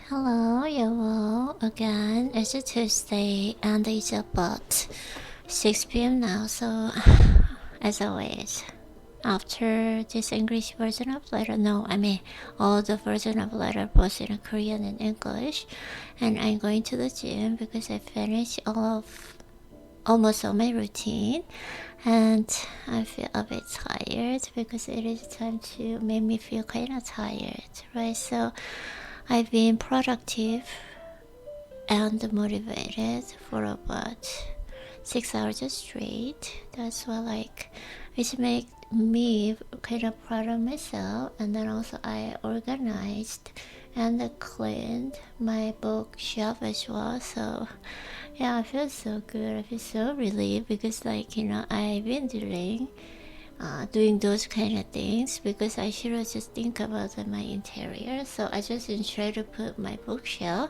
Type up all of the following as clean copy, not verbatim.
Hello, hello again. It's a Tuesday and it's about 6 p.m. now, so as always, after this English version of letter, all the version of letter both in Korean and English, and I'm going to the gym because I finished almost all my routine, and I feel a bit tired because it is time to make me feel kind of tired, right? So I've been productive and motivated for about 6 hours straight. That's what which made me kind of proud of myself. And then also I organized and cleaned my bookshelf as well. So yeah, I feel so good. I feel so relieved because I've been doing those kind of things because I should just think about my interior. So I just try to put my bookshelf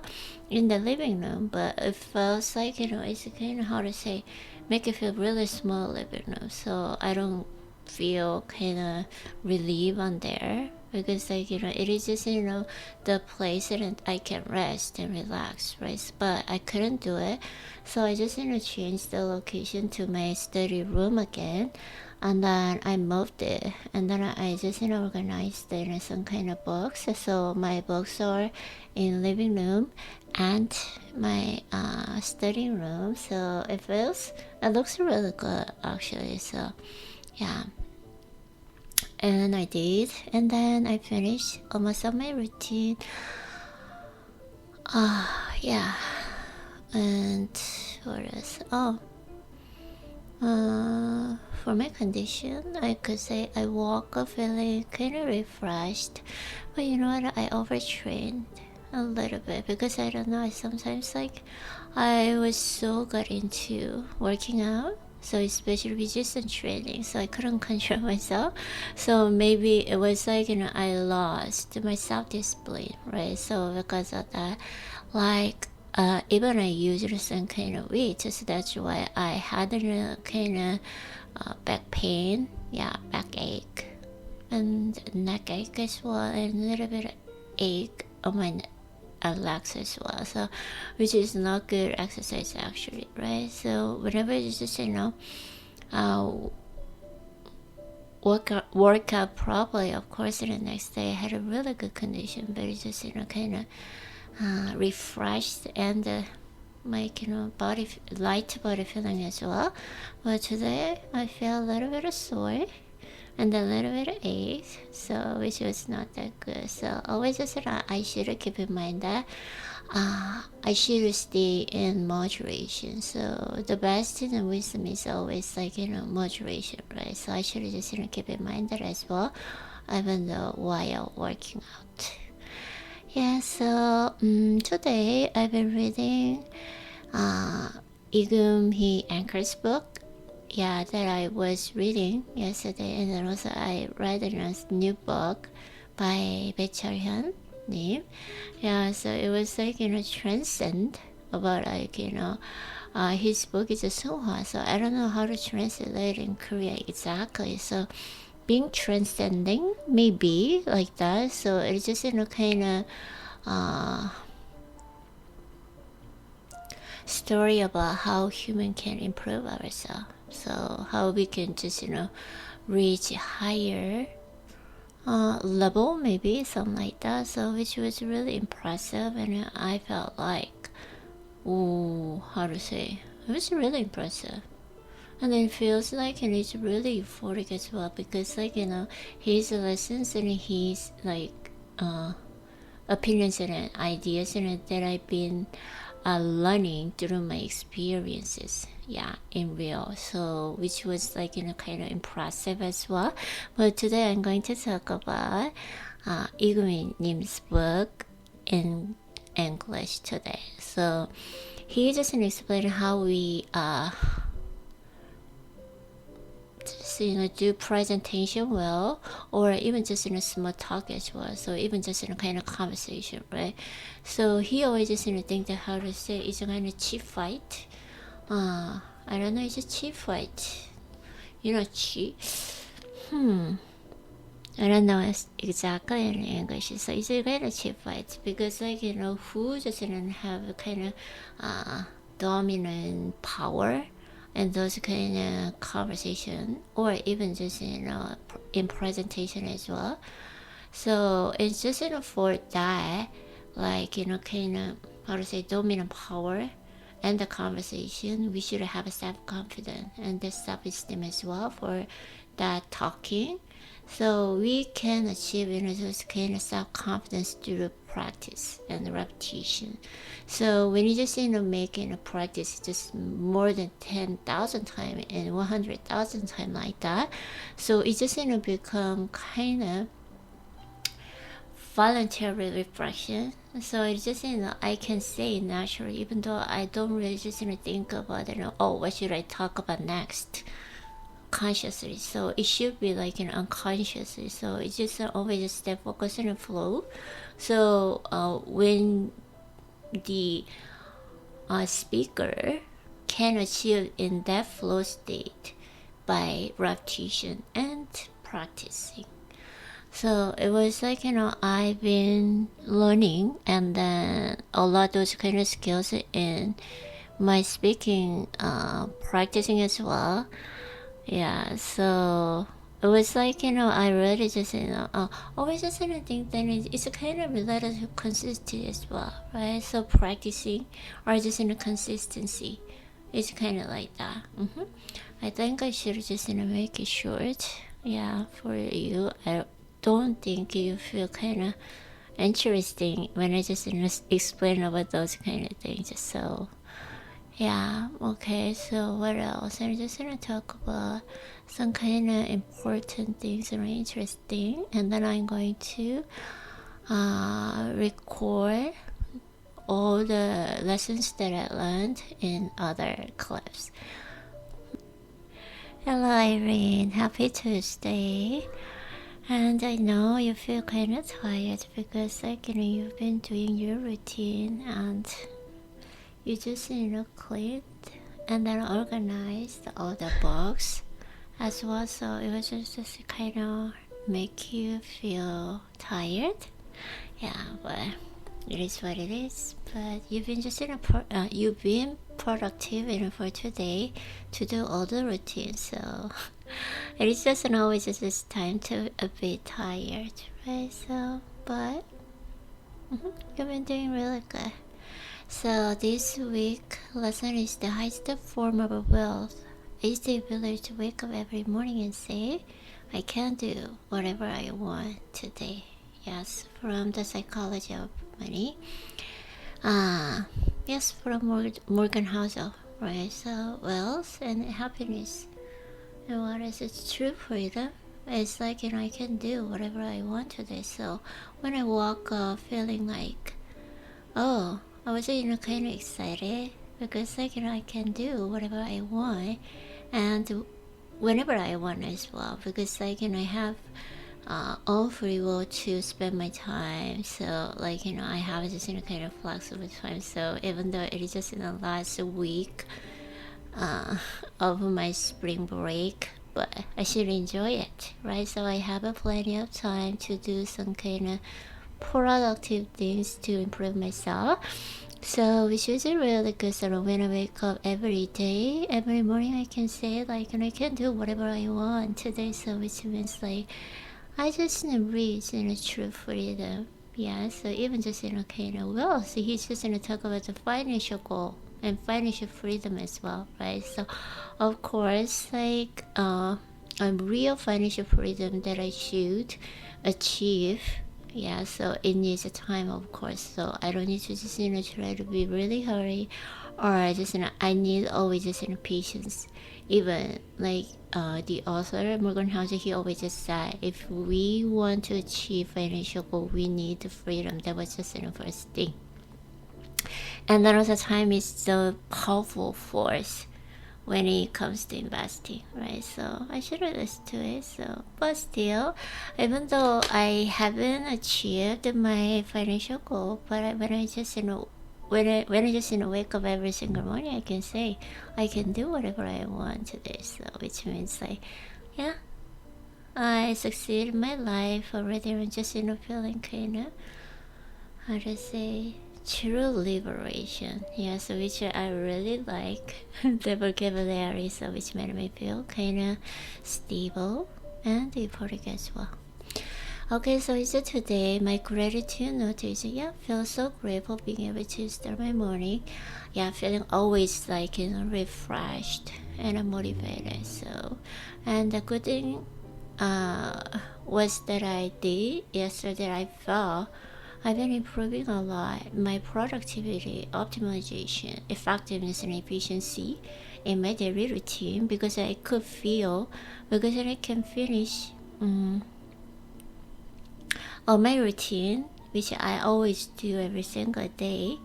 in the living room, but it feels like it's kind of how to say, make it feel really small living room, so I don't feel kind of relieved on there because it is just the place that I can rest and relax, right? But I couldn't do it, so I just changed the location to my study room again. And then I moved it, and then I just organized it in some kind of books. So my books are in living room and my study room. So it looks really good actually. So yeah, and I did, and then I finished almost all my routine. Yeah, and what else? For my condition, I could say I woke up feeling kind of refreshed, but you know what? I overtrained a little bit because I don't know. Sometimes I was so got into working out, so especially resistance training, so I couldn't control myself. So maybe it was I lost my self-discipline, right? So because of that, even I used some kind of weight, so that's why I had a kind of back pain, backache, and neck ache as well, and a little bit of ache on my legs as well. So, which is not good exercise actually, right? So whenever you just work out properly, of course, the next day I had a really good condition, but it's just kind of refreshed and light body feeling as well. But today I feel a little bit sore and a little bit ache, so which was not that good. So always just I should keep in mind that I should stay in moderation. So the best in wisdom is always moderation, right? So I should just keep in mind that as well, even though while working out. Yeah, so today I've been reading Hee Anker's book, that I was reading yesterday, and then also I read a new book by Baechul Hyun-님. Yeah, so it was transcend about his book is a Sunghwa, so I don't know how to translate in Korea exactly. So being transcending, maybe like that. So it's just kind of story about how human can improve ourselves. So how we can just reach higher level, maybe something like that. So which was really impressive, and I felt how to say, it was really impressive. And it feels it's really euphoric as well because his lessons and his opinions and ideas that I've been learning through my experiences, in real. So which was kind of impressive as well. But today I'm going to talk about Igumi-nim's book in English today. So he just explained how we do presentation well, or even just in a small talk as well. So even just in a kind of conversation, right? So he always just think that how to say it's a kind of cheap fight. I don't know, it's a cheap fight. Cheap. I don't know exactly in English, so it's a kind of cheap fight because like who doesn't have kind of dominant power and those kind of conversation, or even just in presentation as well. So it's just for that, like kind of how to say dominant power and the conversation. We should have self-confidence and the self-esteem as well for that talking. So we can achieve those kind of self-confidence through practice and repetition. So when you just making a practice just more than 10,000 times and 100,000 times like that, so it just become kind of voluntary reflection. So it's just I can say naturally, even though I don't really just think about oh, what should I talk about next consciously. So it should be like unconsciously. So it's just always just stay focused and flow. So when the speaker can achieve in that flow state by repetition and practicing. So it was like I've been learning and then a lot of those kind of skills in my speaking practicing as well. Yeah, so it was like I really just always just think that it's kind of related to consistency as well, right? So practicing or just consistency, it's kind of like that. I think I should just make it short. Yeah, for you. I don't think you feel kind of interesting when I just explain about those kind of things. So yeah, okay, so what else? I'm just gonna talk about some kind of important things that are interesting, and then I'm going to record all the lessons that I learned in other clips. Hello Irene, happy Tuesday. And I know you feel kind of tired because you've been doing your routine and you just cleaned and then organized all the books as well, so it was just kind of make you feel tired. Yeah, but it is what it is. But you've been just you've been productive for today to do all the routines, so it is just always just time to a bit tired, right? So but you've been doing really good. So this week lesson is the highest form of wealth is the ability to wake up every morning and say, I can do whatever I want today. Yes, from the psychology of money. Yes, from Morgan Housel, right? So wealth and happiness. And what is it? True freedom. It's like I can do whatever I want today. So when I walk feeling like, oh, I was kind of excited because I can do whatever I want and whenever I want as well, because I have all free will to spend my time. So I have just kind of flexible time. So even though it is just in the last week of my spring break, but I should enjoy it, right? So I have plenty of time to do some kind of productive things to improve myself. So which is really good. So when I wake up every day, every morning, I can say I can do whatever I want today. So which means I just reach true freedom. Yeah, so even just kind of wealth, so he's just talk about the financial goal and financial freedom as well, right? So of course a real financial freedom that I should achieve. Yeah, so it needs a time, of course. So I don't need to just try to be really hurry, or just I need always just patience. Even the author Morgan Housel, he always just said, if we want to achieve financial goal, we need the freedom. That was just the first thing. And then also time is the powerful force when it comes to investing, right? So I should listen to it. So, but still, even though I haven't achieved my financial goal, but when I just when I just wake up every single morning, I can say I can do whatever I want today. So which means yeah, I succeed in my life already. I'm just feeling kind of, how to say, true liberation. Yes, which I really like. The vocabulary, so which made me feel kind of stable and euphoric as well. Okay, so it's today. My gratitude note is, feel so grateful being able to start my morning. Feeling always like, refreshed and motivated. So, and the good thing was that I did yesterday. I felt I've been improving a lot my productivity, optimization, effectiveness, and efficiency in my daily routine because I could feel, because I can finish on my routine, which I always do every single day,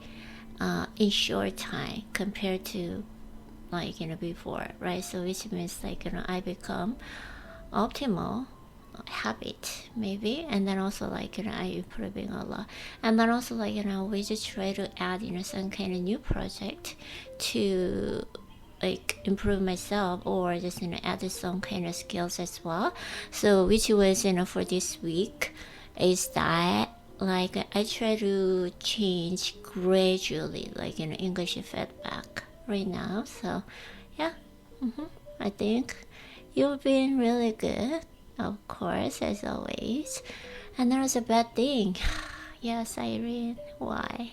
in short time compared to before, right? So which means I become optimal habit maybe, and then also I improving a lot, and then also we just try to add some kind of new project to improve myself, or just add some kind of skills as well. So which was for this week is that I try to change gradually English feedback right now. So I think you've been really good, of course, as always. And there was a bad thing. Yes, Irene, why?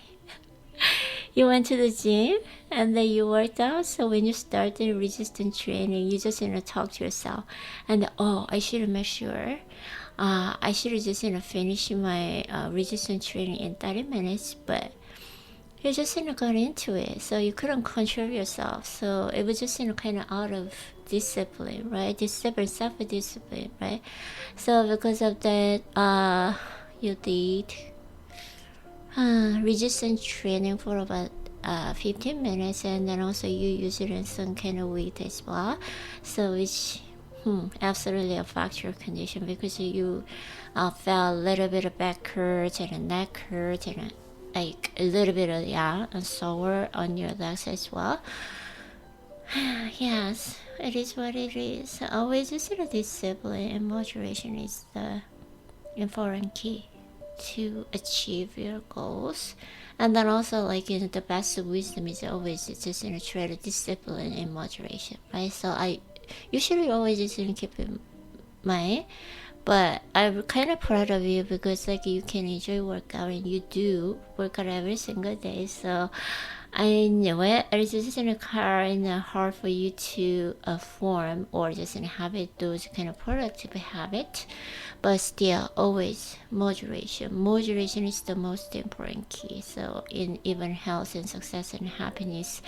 You went to the gym and then you worked out. So when you started resistance training, you just talk to yourself and I should make sure I should just finish my resistance training in 30 minutes, but you just got into it, so you couldn't control yourself. So it was just kind of out of discipline, right? Discipline, self-discipline, right? So because of that, you did resistance training for about 15 minutes, and then also you use it in some kind of weight as well. So which absolutely affect your condition because you felt a little bit of back hurt and a neck hurt and a little bit of and sore on your legs as well. Yes, it is what it is. Always just discipline and moderation is the important key to achieve your goals. And then also the best wisdom is always just try to discipline and moderation, right? So you should always just keep in mind, but I'm kind of proud of you because you can enjoy workout and you do workout every single day. So I know it's just kind of hard for you to form or just habit those kind of productive habits, but still always moderation is the most important key. So in even health and success and happiness,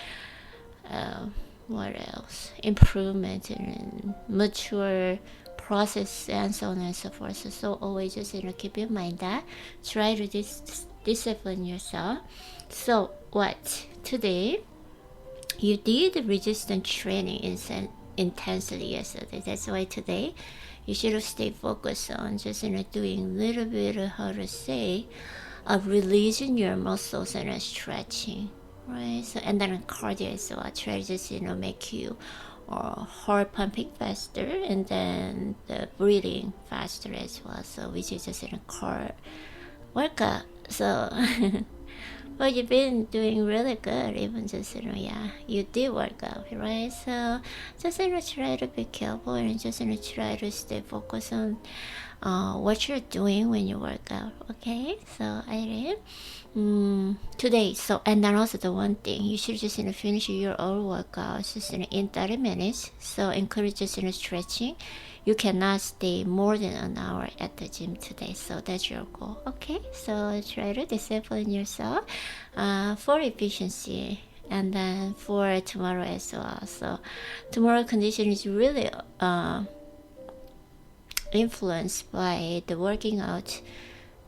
what else, improvement and mature process and so on and so forth. So always just keep in mind that try to discipline yourself. So what today you did resistance training intensely yesterday. That's why today you should stay focused on just doing a little bit of, how to say, of releasing your muscles and stretching, right? So and then cardio as well. Try to just make you heart pumping faster, and then the breathing faster as well. So which is just car workout. So but you've been doing really good, even just you did work out, right? So just try to be careful and just try to stay focused on what you're doing when you work out. Okay, so I did today. So and then also the one thing you should just finish your own workout just in 30 minutes. So encourage just stretching. You cannot stay more than an hour at the gym today, so that's your goal. Okay, so try to discipline yourself for efficiency, and then for tomorrow as well. So tomorrow condition is really influenced by the working out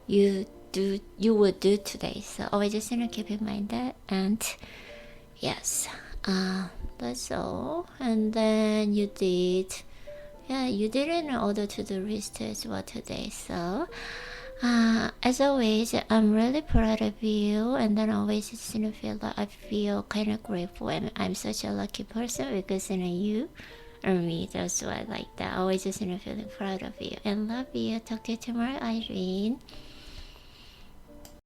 you would do today. So always just keep in mind that. And yes, that's all. And then you did an order to the list as well today. So as always, I'm really proud of you, and then always just feel that I feel kind of grateful, and I'm such a lucky person because you or me. That's why I like that. Always just feeling proud of you and love you. Talk to you tomorrow, Irene.